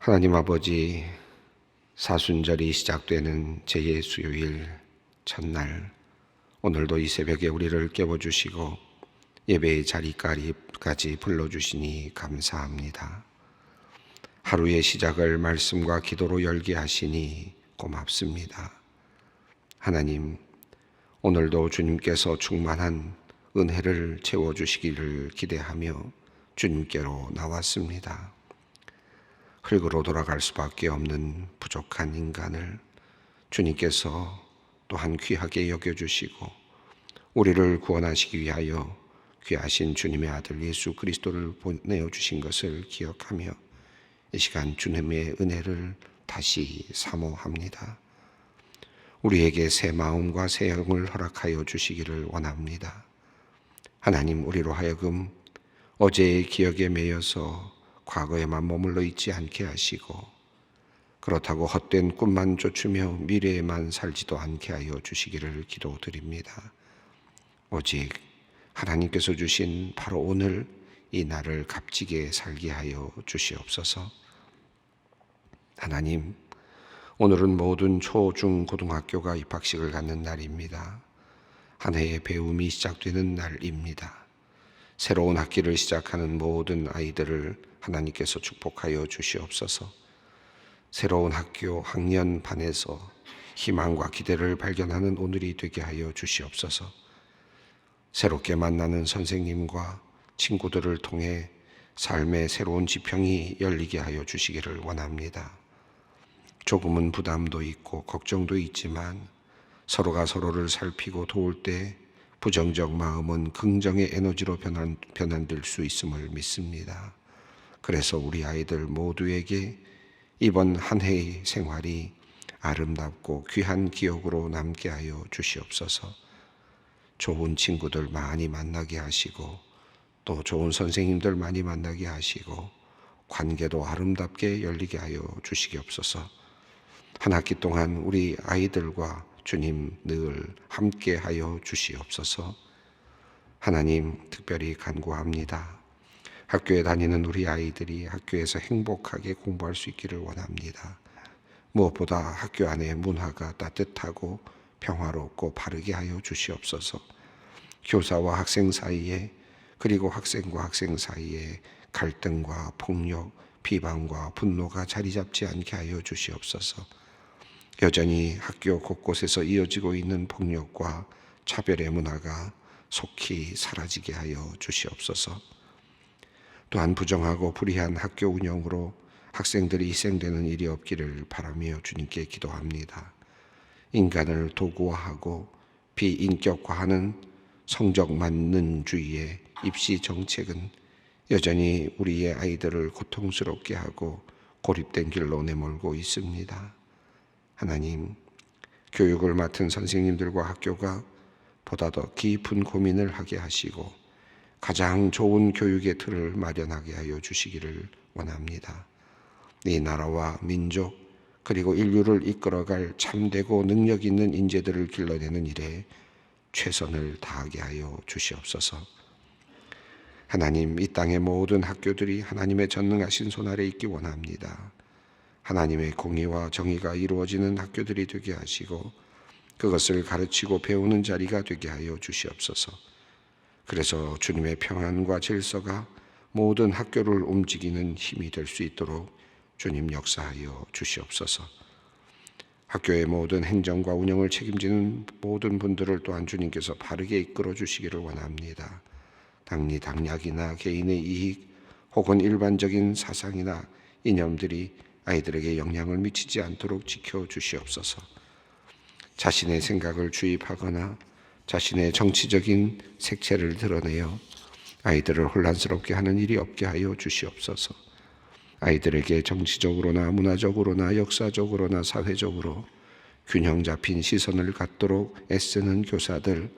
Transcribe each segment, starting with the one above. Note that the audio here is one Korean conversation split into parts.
하나님 아버지, 사순절이 시작되는 제2수요일 첫날, 오늘도 이 새벽에 우리를 깨워주시고 예배의 자리까지 불러주시니 감사합니다. 하루의 시작을 말씀과 기도로 열게 하시니 고맙습니다. 하나님, 오늘도 주님께서 충만한 은혜를 채워주시기를 기대하며 주님께로 나왔습니다. 흙으로 돌아갈 수밖에 없는 부족한 인간을 주님께서 또한 귀하게 여겨주시고 우리를 구원하시기 위하여 귀하신 주님의 아들 예수 그리스도를 보내어 주신 것을 기억하며 이 시간 주님의 은혜를 다시 사모합니다. 우리에게 새 마음과 새 영을 허락하여 주시기를 원합니다. 하나님, 우리로 하여금 어제의 기억에 매여서 과거에만 머물러 있지 않게 하시고 그렇다고 헛된 꿈만 쫓으며 미래에만 살지도 않게 하여 주시기를 기도드립니다. 오직 하나님께서 주신 바로 오늘 이 날을 값지게 살게 하여 주시옵소서. 하나님, 오늘은 모든 초, 중, 고등학교가 입학식을 갖는 날입니다. 한 해의 배움이 시작되는 날입니다. 새로운 학기를 시작하는 모든 아이들을 하나님께서 축복하여 주시옵소서. 새로운 학교 학년 반에서 희망과 기대를 발견하는 오늘이 되게 하여 주시옵소서. 새롭게 만나는 선생님과 친구들을 통해 삶의 새로운 지평이 열리게 하여 주시기를 원합니다. 조금은 부담도 있고 걱정도 있지만 서로가 서로를 살피고 도울 때 부정적 마음은 긍정의 에너지로 변환될 수 있음을 믿습니다. 그래서 우리 아이들 모두에게 이번 한 해의 생활이 아름답고 귀한 기억으로 남게 하여 주시옵소서. 좋은 친구들 많이 만나게 하시고 또 좋은 선생님들 많이 만나게 하시고 관계도 아름답게 열리게 하여 주시옵소서. 한 학기 동안 우리 아이들과 주님 늘 함께 하여 주시옵소서. 하나님, 특별히 간구합니다. 학교에 다니는 우리 아이들이 학교에서 행복하게 공부할 수 있기를 원합니다. 무엇보다 학교 안의 문화가 따뜻하고 평화롭고 바르게 하여 주시옵소서. 교사와 학생 사이에 그리고 학생과 학생 사이에 갈등과 폭력, 비방과 분노가 자리 잡지 않게 하여 주시옵소서. 여전히 학교 곳곳에서 이어지고 있는 폭력과 차별의 문화가 속히 사라지게 하여 주시옵소서. 또한 부정하고 불의한 학교 운영으로 학생들이 희생되는 일이 없기를 바라며 주님께 기도합니다. 인간을 도구화하고 비인격화하는 성적 만능주의의 입시 정책은 여전히 우리의 아이들을 고통스럽게 하고 고립된 길로 내몰고 있습니다. 하나님, 교육을 맡은 선생님들과 학교가 보다 더 깊은 고민을 하게 하시고 가장 좋은 교육의 틀을 마련하게 하여 주시기를 원합니다. 이 나라와 민족 그리고 인류를 이끌어갈 참되고 능력 있는 인재들을 길러내는 일에 최선을 다하게 하여 주시옵소서. 하나님, 이 땅의 모든 학교들이 하나님의 전능하신 손 아래 있기 원합니다. 하나님의 공의와 정의가 이루어지는 학교들이 되게 하시고 그것을 가르치고 배우는 자리가 되게 하여 주시옵소서. 그래서 주님의 평안과 질서가 모든 학교를 움직이는 힘이 될 수 있도록 주님 역사하여 주시옵소서. 학교의 모든 행정과 운영을 책임지는 모든 분들을 또한 주님께서 바르게 이끌어 주시기를 원합니다. 당리당략이나 개인의 이익 혹은 일반적인 사상이나 이념들이 아이들에게 영향을 미치지 않도록 지켜주시옵소서. 자신의 생각을 주입하거나 자신의 정치적인 색채를 드러내어 아이들을 혼란스럽게 하는 일이 없게 하여 주시옵소서. 아이들에게 정치적으로나 문화적으로나 역사적으로나 사회적으로 균형 잡힌 시선을 갖도록 애쓰는 교사들,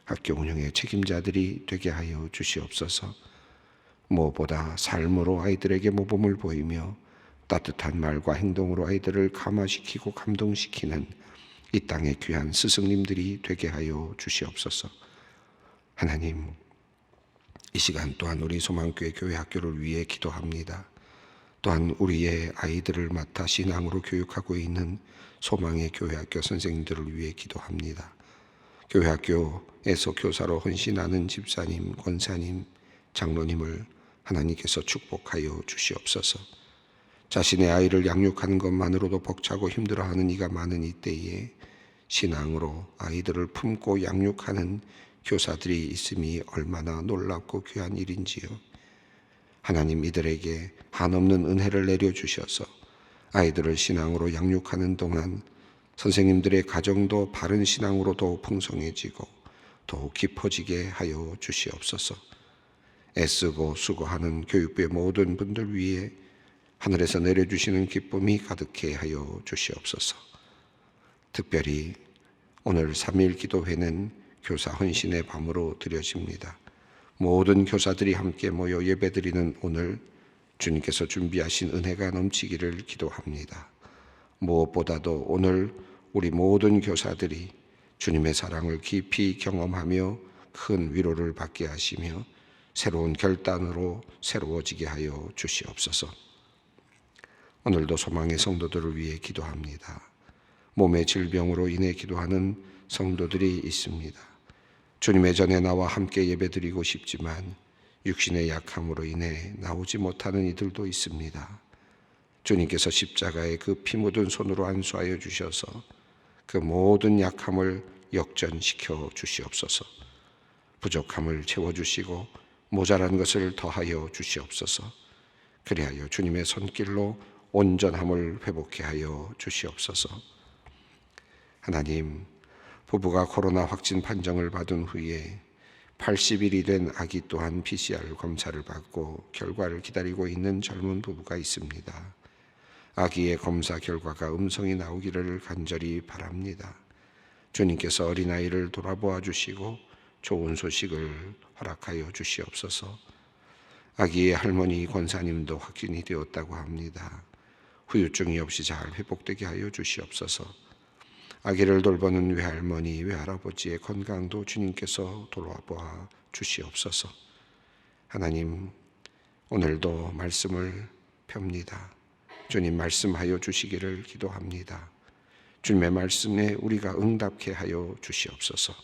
학교 운영의 책임자들이 되게 하여 주시옵소서. 무엇보다 삶으로 아이들에게 모범을 보이며 따뜻한 말과 행동으로 아이들을 감화시키고 감동시키는 이 땅의 귀한 스승님들이 되게 하여 주시옵소서. 하나님, 이 시간 또한 우리 소망교회 교회 학교를 위해 기도합니다. 또한 우리의 아이들을 맡아 신앙으로 교육하고 있는 소망의 교회학교 선생님들을 위해 기도합니다. 교회학교에서 교사로 헌신하는 집사님, 권사님, 장로님을 하나님께서 축복하여 주시옵소서. 자신의 아이를 양육하는 것만으로도 벅차고 힘들어하는 이가 많은 이때에 신앙으로 아이들을 품고 양육하는 교사들이 있음이 얼마나 놀랍고 귀한 일인지요. 하나님 이들에게 한없는 은혜를 내려주셔서 아이들을 신앙으로 양육하는 동안 선생님들의 가정도 바른 신앙으로 더욱 풍성해지고 더욱 깊어지게 하여 주시옵소서. 애쓰고 수고하는 교육부의 모든 분들 위에 하늘에서 내려주시는 기쁨이 가득해 하여 주시옵소서. 특별히 오늘 3일 기도회는 교사 헌신의 밤으로 드려집니다. 모든 교사들이 함께 모여 예배드리는 오늘 주님께서 준비하신 은혜가 넘치기를 기도합니다. 무엇보다도 오늘 우리 모든 교사들이 주님의 사랑을 깊이 경험하며 큰 위로를 받게 하시며 새로운 결단으로 새로워지게 하여 주시옵소서. 오늘도 소망의 성도들을 위해 기도합니다. 몸의 질병으로 인해 기도하는 성도들이 있습니다. 주님의 전에 나와 함께 예배드리고 싶지만 육신의 약함으로 인해 나오지 못하는 이들도 있습니다. 주님께서 십자가에 그 피 묻은 손으로 안수하여 주셔서 그 모든 약함을 역전시켜 주시옵소서. 부족함을 채워주시고 모자란 것을 더하여 주시옵소서. 그리하여 주님의 손길로 온전함을 회복케 하여 주시옵소서. 하나님, 부부가 코로나 확진 판정을 받은 후에 80일이 된 아기 또한 PCR 검사를 받고 결과를 기다리고 있는 젊은 부부가 있습니다. 아기의 검사 결과가 음성이 나오기를 간절히 바랍니다. 주님께서 어린아이를 돌아보아 주시고 좋은 소식을 허락하여 주시옵소서. 아기의 할머니 권사님도 확진이 되었다고 합니다. 후유증이 없이 잘 회복되게 하여 주시옵소서. 아기를 돌보는 외할머니, 외할아버지의 건강도 주님께서 돌아보아 주시옵소서. 하나님, 오늘도 말씀을 펴니다. 주님 말씀하여 주시기를 기도합니다. 주님의 말씀에 우리가 응답케 하여 주시옵소서.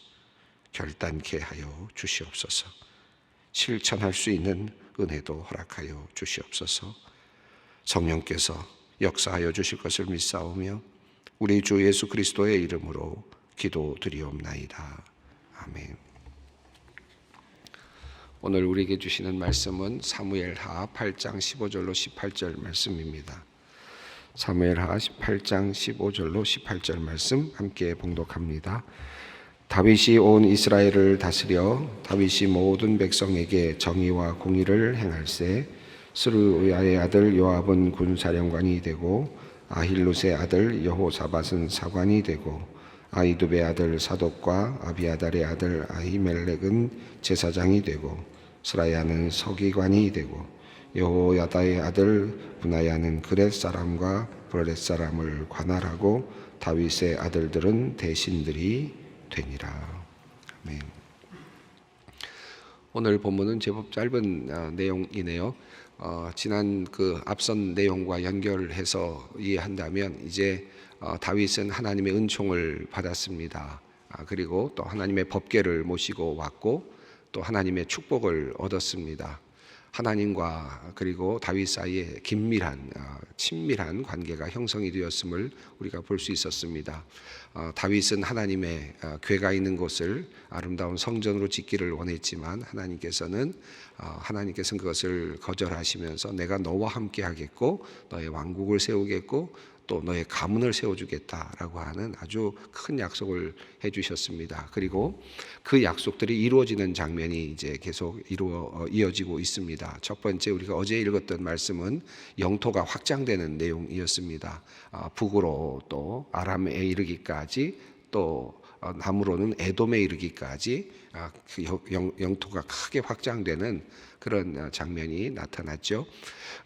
결단케 하여 주시옵소서. 실천할 수 있는 은혜도 허락하여 주시옵소서. 성령께서 역사하여 주실 것을 믿사오며 우리 주 예수 그리스도의 이름으로 기도드리옵나이다. 아멘. 오늘 우리에게 주시는 말씀은 사무엘하 8장 15절로 18절 말씀입니다. 사무엘하 8장 15절로 18절 말씀 함께 봉독합니다. 다윗이 온 이스라엘을 다스려 다윗이 모든 백성에게 정의와 공의를 행할세. 스루야의 아들 요압은 군사령관이 되고 아힐룻의 아들 여호사밧은 사관이 되고 아히두베의 아들 사독과 아비아달의 아들 아히멜렉은 제사장이 되고 스라야는 서기관이 되고 여호야다의 아들 브나야는 그렛 사람과 브렛 사람을 관할하고 다윗의 아들들은 대신들이 되니라. 아멘. 오늘 본문은 제법 짧은 내용이네요. 지난 그 앞선 내용과 연결해서 이해한다면 이제 다윗은 하나님의 은총을 받았습니다. 그리고 또 하나님의 법궤를 모시고 왔고 또 하나님의 축복을 얻었습니다. 하나님과 그리고 다윗 사이에 긴밀한 친밀한 관계가 형성이 되었음을 우리가 볼 수 있었습니다. 다윗은 하나님의 궤가 있는 곳을 아름다운 성전으로 짓기를 원했지만 하나님께서는 그것을 거절하시면서 내가 너와 함께 하겠고 너의 왕국을 세우겠고 또 너의 가문을 세워주겠다라고 하는 아주 큰 약속을 해주셨습니다. 그리고 그 약속들이 이루어지는 장면이 이제 계속 이어지고 있습니다. 첫 번째 우리가 어제 읽었던 말씀은 영토가 확장되는 내용이었습니다. 북으로 또 아람에 이르기까지 또 남으로는 에돔에 이르기까지 그 영토가 크게 확장되는 그런 장면이 나타났죠.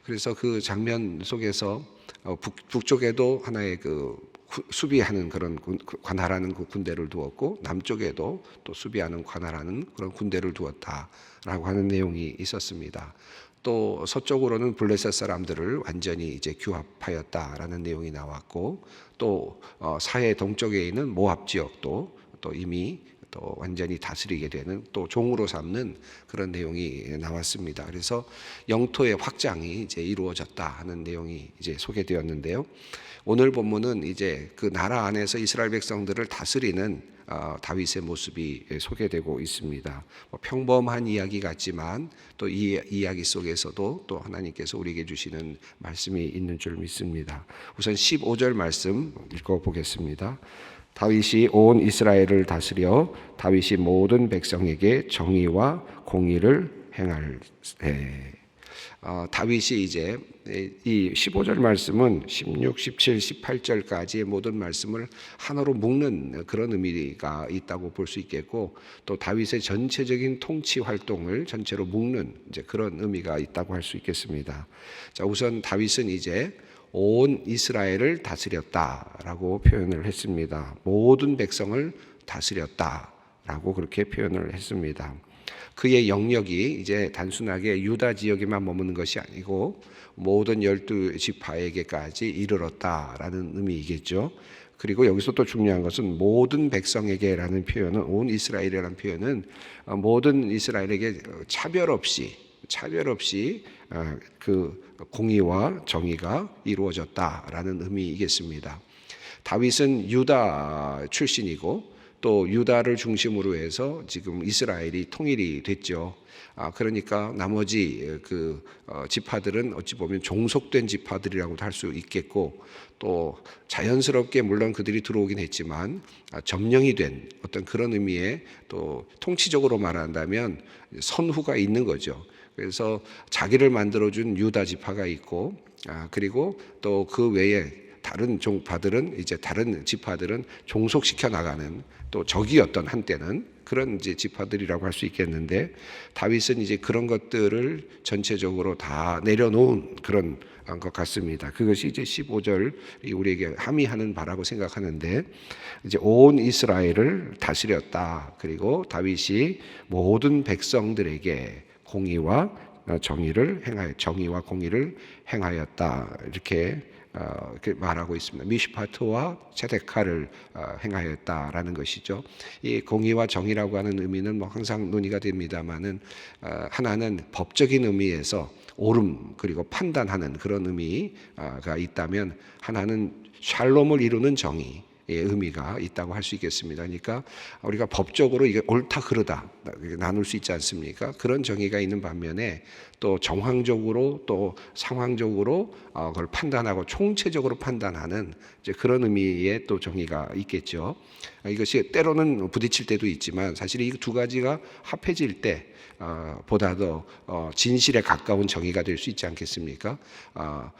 그래서 그 장면 속에서 북쪽에도 하나의 그 수비하는 그런 관할하는 그 군대를 두었고 남쪽에도 또 수비하는 관할하는 그런 군대를 두었다라고 하는 내용이 있었습니다. 또 서쪽으로는 블레셋 사람들을 완전히 이제 규합하였다라는 내용이 나왔고, 또 사해 동쪽에 있는 모압 지역도 또 이미 또 완전히 다스리게 되는, 또 종으로 삼는 그런 내용이 나왔습니다. 그래서 영토의 확장이 이제 이루어졌다 하는 내용이 이제 소개되었는데요. 오늘 본문은 이제 그 나라 안에서 이스라엘 백성들을 다스리는 다윗의 모습이 소개되고 있습니다. 평범한 이야기 같지만 또 이 이야기 속에서도 또 하나님께서 우리에게 주시는 말씀이 있는 줄 믿습니다. 우선 15절 말씀 읽어보겠습니다. 다윗이 온 이스라엘을 다스려 다윗이 모든 백성에게 정의와 공의를 행할 때. 다윗이 이제 이 15절 말씀은 16, 17, 18절까지의 모든 말씀을 하나로 묶는 그런 의미가 있다고 볼 수 있겠고, 또 다윗의 전체적인 통치 활동을 전체로 묶는 이제 그런 의미가 있다고 할 수 있겠습니다. 자, 우선 다윗은 이제 온 이스라엘을 다스렸다라고 표현을 했습니다. 모든 백성을 다스렸다라고 그렇게 표현을 했습니다. 그의 영역이 이제 단순하게 유다 지역에만 머무는 것이 아니고 모든 12지파에게까지 이르렀다라는 의미이겠죠. 그리고 여기서 또 중요한 것은 모든 백성에게라는 표현은, 온 이스라엘이라는 표현은 모든 이스라엘에게 차별 없이 그 공의와 정의가 이루어졌다라는 의미이겠습니다. 다윗은 유다 출신이고 또 유다를 중심으로 해서 지금 이스라엘이 통일이 됐죠. 그러니까 나머지 그 지파들은 어찌 보면 종속된 지파들이라고도 할 수 있겠고, 또 자연스럽게 물론 그들이 들어오긴 했지만 점령이 된 어떤 그런 의미의, 또 통치적으로 말한다면 선후가 있는 거죠. 그래서 자기를 만들어준 유다 지파가 있고, 그리고 또 그 외에 다른 종파들은, 이제 다른 지파들은 종속시켜 나가는, 또 적이었던 한때는 그런 이제 지파들이라고 할 수 있겠는데, 다윗은 이제 그런 것들을 전체적으로 다 내려놓은 그런 것 같습니다. 그것이 이제 15절이 우리에게 함의하는 바라고 생각하는데, 이제 온 이스라엘을 다스렸다. 그리고 다윗이 모든 백성들에게 공의와 공의를 행하였다. 이렇게 말하고 있습니다. 미슈파트와 제데카를 행하였다라는 것이죠. 이 공의와 정의라고 하는 의미는 뭐 항상 논의가 됩니다만은, 하나는 법적인 의미에서 옳음 그리고 판단하는 그런 의미가 있다면, 하나는 샬롬을 이루는 정의 의미가 있다고 할 수 있겠습니다. 그러니까 우리가 법적으로 이게 옳다 그르다 나눌 수 있지 않습니까? 그런 정의가 있는 반면에 또 정황적으로 또 상황적으로 그걸 판단하고 총체적으로 판단하는 이제 그런 의미의 또 정의가 있겠죠. 이것이 때로는 부딪힐 때도 있지만, 사실 이 두 가지가 합해질 때 보다 더 진실에 가까운 정의가 될 수 있지 않겠습니까?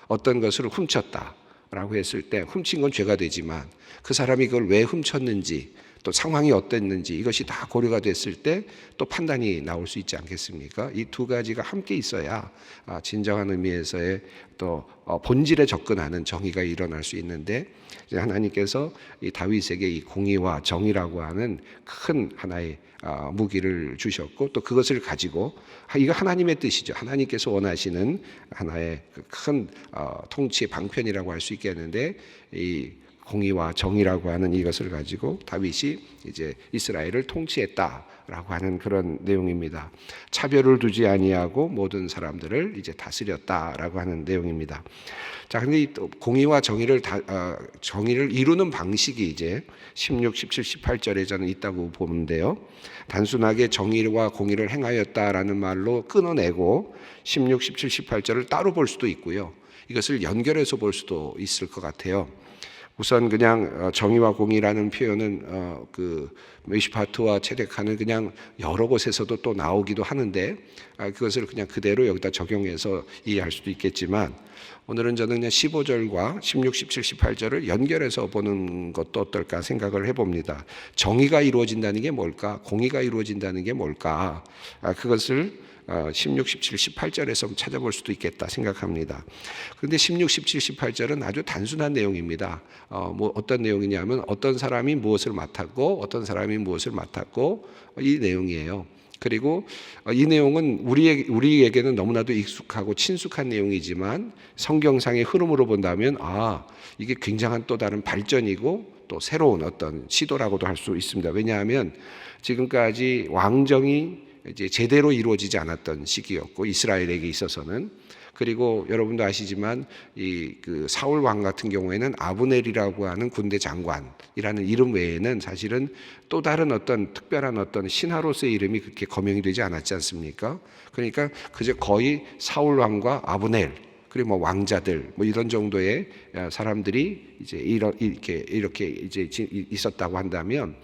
어떤 것을 훔쳤다 라고 했을 때 훔친 건 죄가 되지만, 그 사람이 그걸 왜 훔쳤는지 또 상황이 어땠는지 이것이 다 고려가 됐을 때 또 판단이 나올 수 있지 않겠습니까? 이 두 가지가 함께 있어야 진정한 의미에서의 또 본질에 접근하는 정의가 일어날 수 있는데, 하나님께서 이 다윗에게 이 공의와 정의라고 하는 큰 하나의 무기를 주셨고, 또 그것을 가지고, 이거 하나님의 뜻이죠. 하나님께서 원하시는 하나의 큰 통치의 방편이라고 할 수 있겠는데, 이 공의와 정의라고 하는 이것을 가지고 다윗이 이제 이스라엘을 통치했다라고 하는 그런 내용입니다. 차별을 두지 아니하고 모든 사람들을 이제 다스렸다라고 하는 내용입니다. 자, 근데 이 공의와 정의를 이루는 방식이 이제 16, 17, 18절에 저는 있다고 보는데요. 단순하게 정의와 공의를 행하였다라는 말로 끊어내고 16, 17, 18절을 따로 볼 수도 있고요. 이것을 연결해서 볼 수도 있을 것 같아요. 우선 그냥 정의와 공의라는 표현은 그 메시파트와 체데카는 그냥 여러 곳에서도 또 나오기도 하는데, 그것을 그냥 그대로 여기다 적용해서 이해할 수도 있겠지만, 오늘은 저는 그냥 15절과 16, 17, 18절을 연결해서 보는 것도 어떨까 생각을 해봅니다. 정의가 이루어진다는 게 뭘까? 공의가 이루어진다는 게 뭘까? 그것을 16, 17, 18절에서 찾아볼 수도 있겠다 생각합니다. 그런데 16, 17, 18절은 아주 단순한 내용입니다. 어떤 내용이냐면, 어떤 사람이 무엇을 맡았고 어떤 사람이 무엇을 맡았고 이 내용이에요. 그리고 이 내용은 우리에게는 너무나도 익숙하고 친숙한 내용이지만 성경상의 흐름으로 본다면 이게 굉장한 또 다른 발전이고 또 새로운 어떤 시도라고도 할 수 있습니다. 왜냐하면 지금까지 왕정이 이제 제대로 이루어지지 않았던 시기였고 이스라엘에게 있어서는, 그리고 여러분도 아시지만 그 사울 왕 같은 경우에는 아브넬이라고 하는 군대 장관이라는 이름 외에는 사실은 또 다른 어떤 특별한 어떤 신하로서의 이름이 그렇게 거명이 되지 않았지 않습니까? 그러니까 그저 거의 사울 왕과 아브넬 그리고 뭐 왕자들 뭐 이런 정도의 사람들이 이제 이렇게 이제 있었다고 한다면,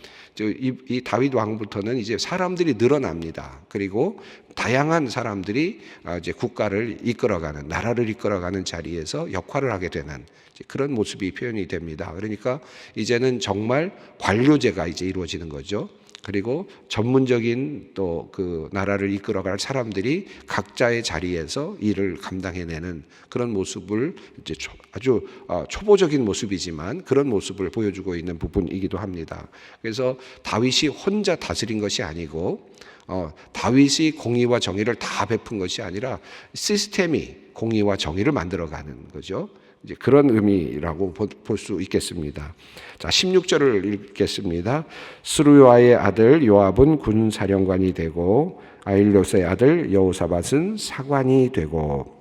이 다윗 왕부터는 이제 사람들이 늘어납니다. 그리고 다양한 사람들이 이제 국가를 이끌어가는, 나라를 이끌어가는 자리에서 역할을 하게 되는 그런 모습이 표현이 됩니다. 그러니까 이제는 정말 관료제가 이제 이루어지는 거죠. 그리고 전문적인 또 그 나라를 이끌어갈 사람들이 각자의 자리에서 일을 감당해내는 그런 모습을 이제 아주 초보적인 모습이지만 그런 모습을 보여주고 있는 부분이기도 합니다. 그래서 다윗이 혼자 다스린 것이 아니고 다윗이 공의와 정의를 다 베푼 것이 아니라 시스템이 공의와 정의를 만들어가는 거죠. 이제 그런 의미라고 볼 수 있겠습니다. 자, 16절을 읽겠습니다. 스루야의 아들 요압은 군사령관이 되고 아힐롯의 아들 여호사밧은 사관이 되고,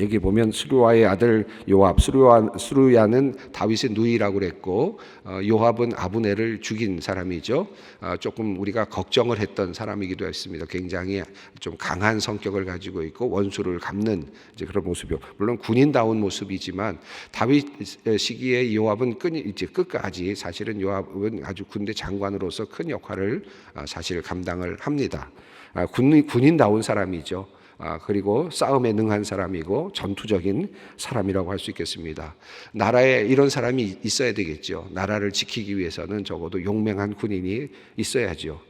여기 보면 스루야의 아들 요압, 스루야는 다윗의 누이라고 그랬고 요압은 아브넬을 죽인 사람이죠. 조금 우리가 걱정을 했던 사람이기도 했습니다. 굉장히 좀 강한 성격을 가지고 있고 원수를 갚는 이제 그런 모습이요. 물론 군인다운 모습이지만 다윗 시기에 요압은 이제 끝까지 사실은 요압은 아주 군대 장관으로서 큰 역할을 사실 감당을 합니다. 군인다운 사람이죠. 그리고 싸움에 능한 사람이고 전투적인 사람이라고 할 수 있겠습니다. 나라에 이런 사람이 있어야 되겠죠. 나라를 지키기 위해서는 적어도 용맹한 군인이 있어야죠.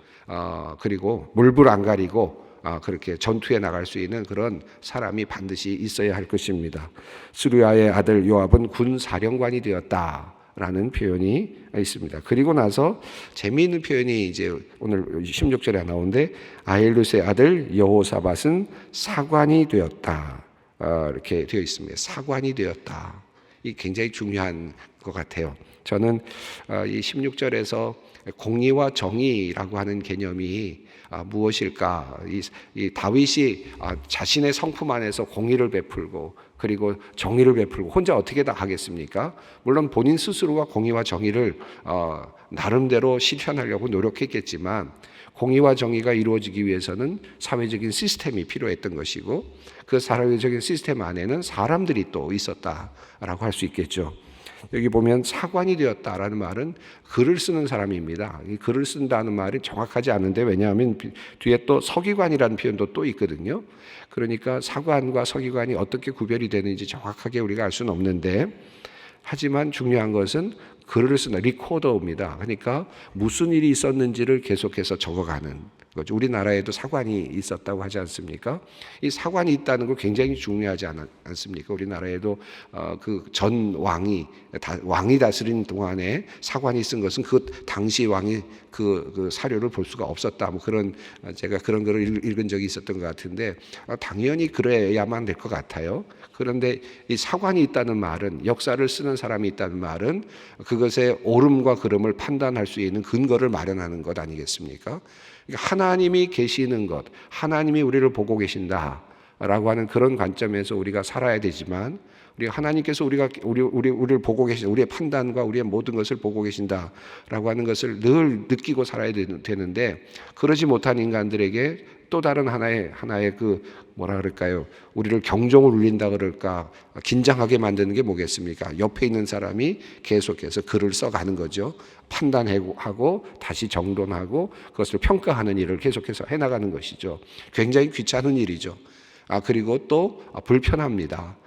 그리고 물불 안 가리고 그렇게 전투에 나갈 수 있는 그런 사람이 반드시 있어야 할 것입니다. 스루야의 아들 요압은 군사령관이 되었다 라는 표현이 있습니다. 그리고 나서 재미있는 표현이 이제 오늘 16절에 나오는데 아힐롯의 아들 여호사밧은 사관이 되었다, 이렇게 되어 있습니다. 사관이 되었다. 이 굉장히 중요한 것 같아요. 저는 이 16절에서 공의와 정의라고 하는 개념이 무엇일까? 이 다윗이 자신의 성품 안에서 공의를 베풀고 그리고 정의를 베풀고 혼자 어떻게 다 하겠습니까? 물론 본인 스스로가 공의와 정의를 나름대로 실현하려고 노력했겠지만 공의와 정의가 이루어지기 위해서는 사회적인 시스템이 필요했던 것이고 그 사회적인 시스템 안에는 사람들이 또 있었다라고 할 수 있겠죠. 여기 보면 사관이 되었다라는 말은 글을 쓰는 사람입니다. 이 글을 쓴다는 말이 정확하지 않은데, 왜냐하면 뒤에 또 서기관이라는 표현도 또 있거든요. 그러니까 사관과 서기관이 어떻게 구별이 되는지 정확하게 우리가 알 수는 없는데, 하지만 중요한 것은 글을 쓰는 리코더입니다. 그러니까 무슨 일이 있었는지를 계속해서 적어가는 거죠. 우리나라에도 사관이 있었다고 하지 않습니까? 이 사관이 있다는 거 굉장히 중요하지 않습니까? 우리나라에도 그 전 왕이 다스린 동안에 사관이 쓴 것은 그 당시 왕이 그 사료를 볼 수가 없었다. 뭐 그런 제가 그런 거를 읽은 적이 있었던 것 같은데 당연히 그래야만 될 것 같아요. 그런데 이 사관이 있다는 말은, 역사를 쓰는 사람이 있다는 말은 그것의 옳음과 그름을 판단할 수 있는 근거를 마련하는 것 아니겠습니까? 하나님이 계시는 것, 하나님이 우리를 보고 계신다라고 하는 그런 관점에서 우리가 살아야 되지만, 우리 하나님께서 우리를 보고 계신, 우리의 판단과 우리의 모든 것을 보고 계신다라고 하는 것을 늘 느끼고 살아야 되는데, 그러지 못한 인간들에게 또 다른 하나의 그 뭐라 그럴까요? 우리를 경종을 울린다 그럴까? 긴장하게 만드는 게 뭐겠습니까? 옆에 있는 사람이 계속해서 글을 써가는 거죠. 판단하고 다시 정돈하고 그것을 평가하는 일을 계속해서 해나가는 것이죠. 굉장히 귀찮은 일이죠. 그리고 또 불편합니다.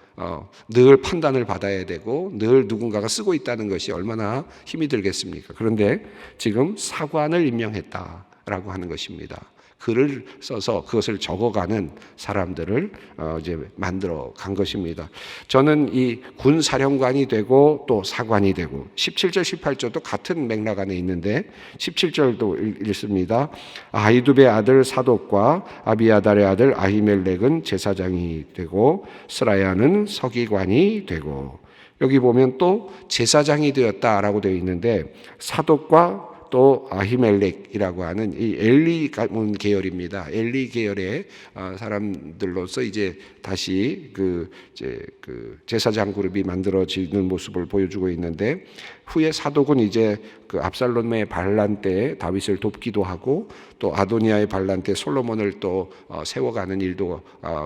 늘 판단을 받아야 되고 늘 누군가가 쓰고 있다는 것이 얼마나 힘이 들겠습니까? 그런데 지금 사관을 임명했다라고 하는 것입니다. 글을 써서 그것을 적어가는 사람들을 이제 만들어 간 것입니다. 저는 이 군 사령관이 되고 또 사관이 되고 17절 18절도 같은 맥락 안에 있는데 17절도 읽습니다. 아히두베의 아들 사독과 아비아달의 아들 아히멜렉은 제사장이 되고 스라야는 서기관이 되고, 여기 보면 또 제사장이 되었다라고 되어 있는데 사독과 또 아히멜렉이라고 하는 이 엘리 가문 계열입니다. 엘리 계열의 사람들로서 이제 다시 그 제사장 그룹이 만들어지는 모습을 보여주고 있는데, 후에 사독은 이제 그 압살롬의 반란 때 다윗을 돕기도 하고 또 아도니아의 반란 때 솔로몬을 또 세워가는 일도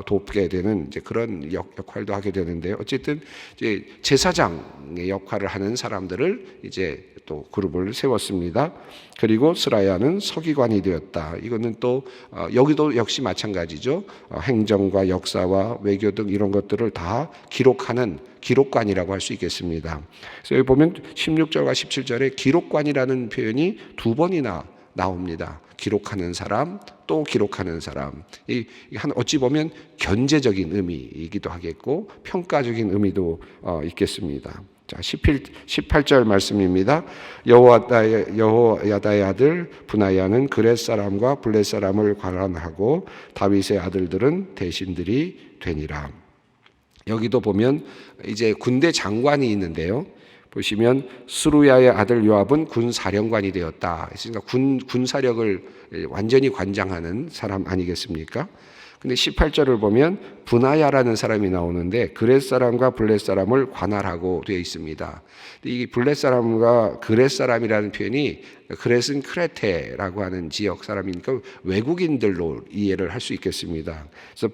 돕게 되는 이제 그런 역할도 하게 되는데요. 어쨌든 이제 제사장의 역할을 하는 사람들을 이제 또 그룹을 세웠습니다. 그리고 스라야는 서기관이 되었다. 이거는 또 여기도 역시 마찬가지죠. 행정과 역사와 외교 등 이런 것들을 다 기록하는 기록관이라고 할 수 있겠습니다. 그래서 여기 보면 16절과 17절에 기록관이라는 표현이 두 번이나 나옵니다. 기록하는 사람, 또 기록하는 사람. 어찌 보면 견제적인 의미이기도 하겠고 평가적인 의미도 있겠습니다. 자, 18절 말씀입니다. 여호야다의 아들 브나야는 그렛 사람과 블렛 사람을 관할하고 다윗의 아들들은 대신들이 되니라. 여기도 보면 이제 군대 장관이 있는데요. 보시면 스루야의 아들 요압은 군사령관이 되었다. 그러니까 군사력을 완전히 관장하는 사람 아니겠습니까? 근데 18절을 보면 브나야라는 사람이 나오는데 그렛 사람과 블렛 사람을 관할하고 되어 있습니다. 이 블렛 사람과 그렛 사람이라는 표현이, 그렛은 크레테라고 하는 지역 사람이니까 외국인들로 이해를 할 수 있겠습니다. 그래서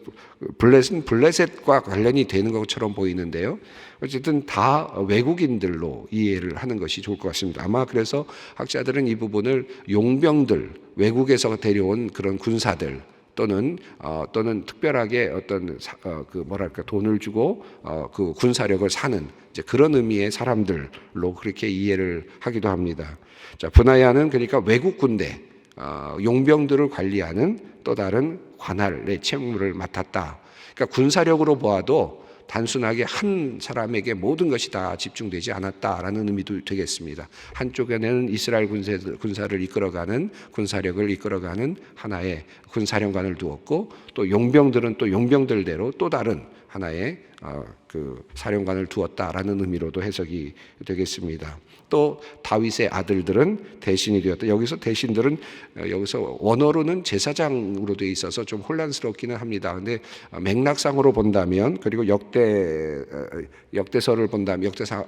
블렛은 블레셋과 관련이 되는 것처럼 보이는데요. 어쨌든 다 외국인들로 이해를 하는 것이 좋을 것 같습니다. 아마 그래서 학자들은 이 부분을 용병들, 외국에서 데려온 그런 군사들 또는 특별하게 어떤 돈을 주고 그 군사력을 사는 이제 그런 의미의 사람들로 그렇게 이해를 하기도 합니다. 자, 브나야는 그러니까 외국 군대 용병들을 관리하는 또 다른 관할의 책무를 맡았다. 그러니까 군사력으로 보아도 단순하게 한 사람에게 모든 것이 다 집중되지 않았다라는 의미도 되겠습니다. 한쪽에는 이스라엘 군사를 이끌어가는, 군사력을 이끌어가는 하나의 군사령관을 두었고, 또 용병들은 또 용병들대로 또 다른 하나의 그 사령관을 두었다라는 의미로도 해석이 되겠습니다. 또 다윗의 아들들은 대신이 되었다. 여기서 대신들은 여기서 원어로는 제사장으로 되어 있어서 좀 혼란스럽기는 합니다. 그런데 맥락상으로 본다면, 그리고 역대서를 본다면, 역대상을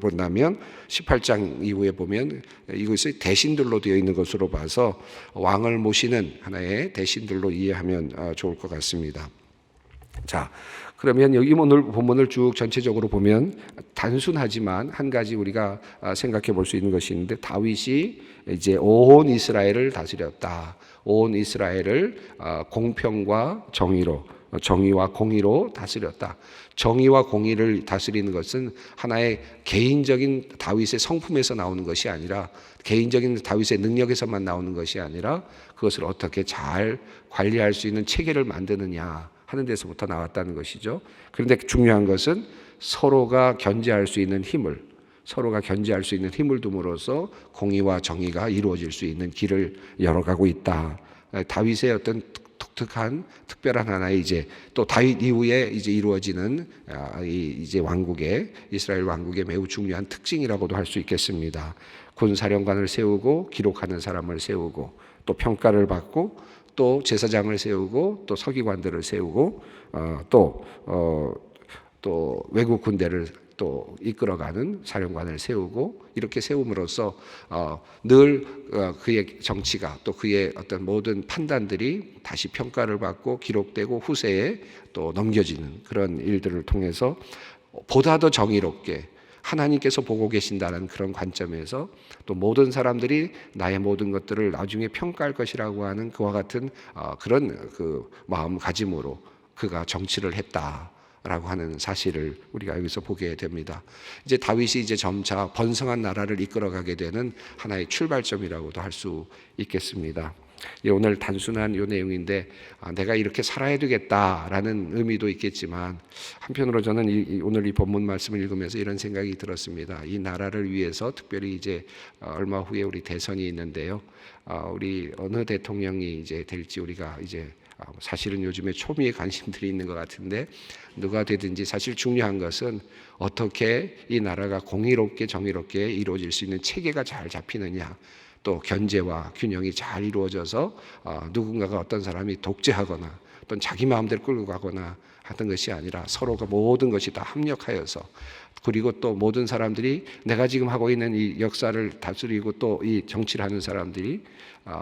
본다면 18장 이후에 보면 이것이 대신들로 되어 있는 것으로 봐서 왕을 모시는 하나의 대신들로 이해하면 좋을 것 같습니다. 자, 그러면 여기 본문을 쭉 전체적으로 보면 단순하지만 한 가지 우리가 생각해 볼 수 있는 것이 있는데, 다윗이 이제 온 이스라엘을 다스렸다. 온 이스라엘을 공평과 정의와 공의로 다스렸다. 정의와 공의를 다스리는 것은 하나의 개인적인 다윗의 성품에서 나오는 것이 아니라, 개인적인 다윗의 능력에서만 나오는 것이 아니라, 그것을 어떻게 잘 관리할 수 있는 체계를 만드느냐 하는 데서부터 나왔다는 것이죠. 그런데 중요한 것은 서로가 견제할 수 있는 힘을 둠으로써 공의와 정의가 이루어질 수 있는 길을 열어가고 있다. 다윗의 어떤 특별한 하나의 이제 또 다윗 이후에 이제 이루어지는 이제 이스라엘 왕국의 매우 중요한 특징이라고도 할 수 있겠습니다. 군사령관을 세우고 기록하는 사람을 세우고 또 평가를 받고 또 제사장을 세우고 또 서기관들을 세우고 또 외국 군대를 또 이끌어가는 사령관을 세우고, 이렇게 세움으로써 늘 그의 정치가 또 그의 어떤 모든 판단들이 다시 평가를 받고 기록되고 후세에 또 넘겨지는 그런 일들을 통해서 보다 더 정의롭게 하나님께서 보고 계신다는 그런 관점에서 또 모든 사람들이 나의 모든 것들을 나중에 평가할 것이라고 하는 그와 같은 그런 그 마음가짐으로 그가 정치를 했다라고 하는 사실을 우리가 여기서 보게 됩니다. 이제 다윗이 이제 점차 번성한 나라를 이끌어가게 되는 하나의 출발점이라고도 할 수 있겠습니다. 오늘 단순한 이 내용인데 내가 이렇게 살아야 되겠다라는 의미도 있겠지만 한편으로 저는 오늘 이 본문 말씀을 읽으면서 이런 생각이 들었습니다. 이 나라를 위해서 특별히 이제 얼마 후에 우리 대선이 있는데요. 우리 어느 대통령이 이제 될지 우리가 이제 사실은 요즘에 초미의 관심들이 있는 것 같은데 누가 되든지 사실 중요한 것은 어떻게 이 나라가 공의롭게 정의롭게 이루어질 수 있는 체계가 잘 잡히느냐, 또 견제와 균형이 잘 이루어져서 누군가가 어떤 사람이 독재하거나 또는 자기 마음대로 끌고 가거나 하던 것이 아니라 서로가 모든 것이 다 합력하여서, 그리고 또 모든 사람들이 내가 지금 하고 있는 이 역사를 다스리고 또 이 정치를 하는 사람들이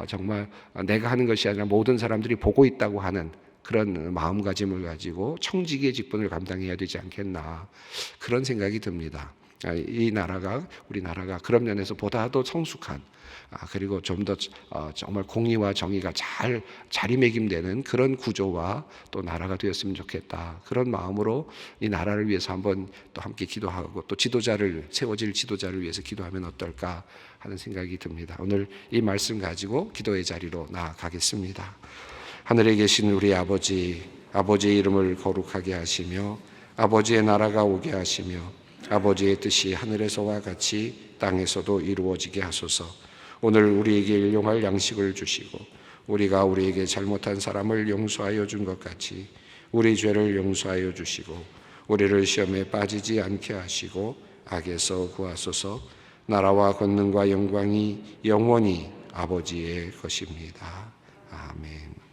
정말 내가 하는 것이 아니라 모든 사람들이 보고 있다고 하는 그런 마음가짐을 가지고 청지기의 직분을 감당해야 되지 않겠나, 그런 생각이 듭니다. 이 나라가, 우리나라가 그런 면에서 보다도 성숙한, 그리고 좀 더 정말 공의와 정의가 잘 자리매김되는 그런 구조와 또 나라가 되었으면 좋겠다, 그런 마음으로 이 나라를 위해서 한번 또 함께 기도하고 또 세워질 지도자를 위해서 기도하면 어떨까 하는 생각이 듭니다. 오늘 이 말씀 가지고 기도의 자리로 나아가겠습니다. 하늘에 계신 우리 아버지, 아버지의 이름을 거룩하게 하시며 아버지의 나라가 오게 하시며 아버지의 뜻이 하늘에서와 같이 땅에서도 이루어지게 하소서. 오늘 우리에게 일용할 양식을 주시고 우리가 우리에게 잘못한 사람을 용서하여 준 것 같이 우리 죄를 용서하여 주시고 우리를 시험에 빠지지 않게 하시고 악에서 구하소서. 나라와 권능과 영광이 영원히 아버지의 것입니다. 아멘.